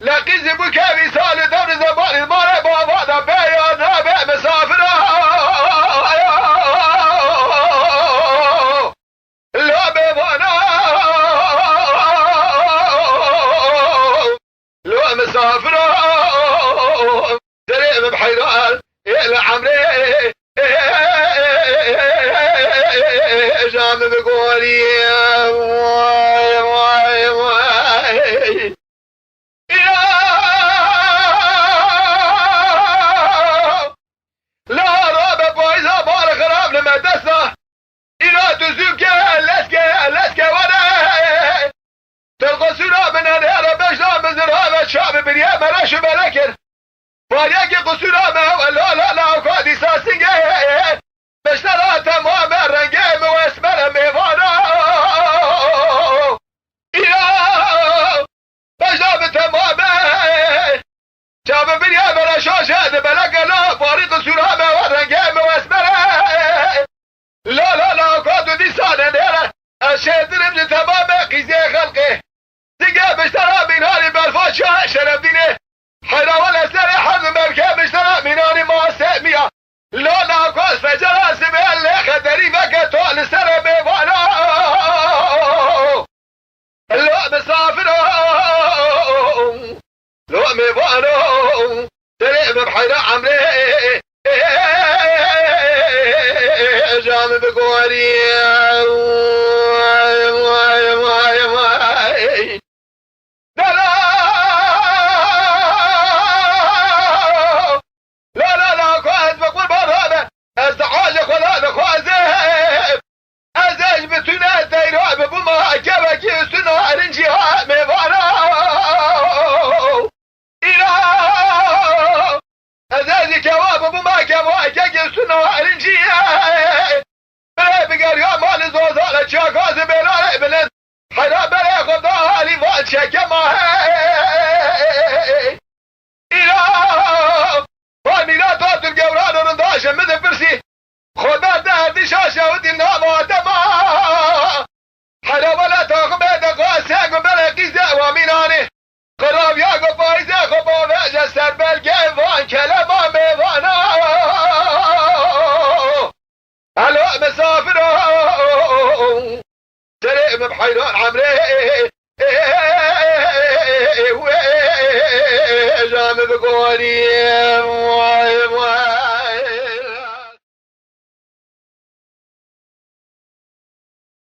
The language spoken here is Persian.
لقيز بكابي سال دور زمان المال بابا بيا نابع مسافر لا بيبانا لا مسافر دريم بحيران إلى عمري جام بقولي لا رابع بايزا بارك راب لما دسنا إلى تزوك لسك وانا تلقى سورة من هنيرة بجنا من زرها الشعب بريا ملاش ملكر فارياكي قصورة ما لا وقادي ساسنجي بشترا تمام رنجي مواسمر ميوانا إلى بجنا بتمام شعب بريا ملاش شاد بلقنا فاريق سورة ما ورنجي مواسمر لا وقادو دي سانة نيرة الشيطر ابن تمام قيزي خلقه تقى بشترا من هاري برفا شرف دينه حراول السري حرم مركب بشترا من هاري ما سامية لا قاس فجرا سبيل اللي خدري فكتو لسر بيوانا لا مسافر لا ميوانا تريب بحيرا عمري جام بقوري لا قاعد بقول برهبة استحاجك ولا نخوازيب ازاج بسنة ديرها ببما اجابك سنة رنجيها ميوانا إله ازاج كواب بما كواجك سنة رنجيها بلا بقريا مال زوزالة شاكاز بلا بلد حدا بلا خضاها لفات شكما إله فانينا توت القوران ورنداشا مثل فرسي خدا دهدي شاشة ودي النام واتما حدا ولا تاخم يدقوا ساقم بلا قيزة واميناني قراب ياقو فايزة خبو فاجة سر بالقين فان كلمة ميوانا هلو مسافر سريم بحيران عمري جام بقولي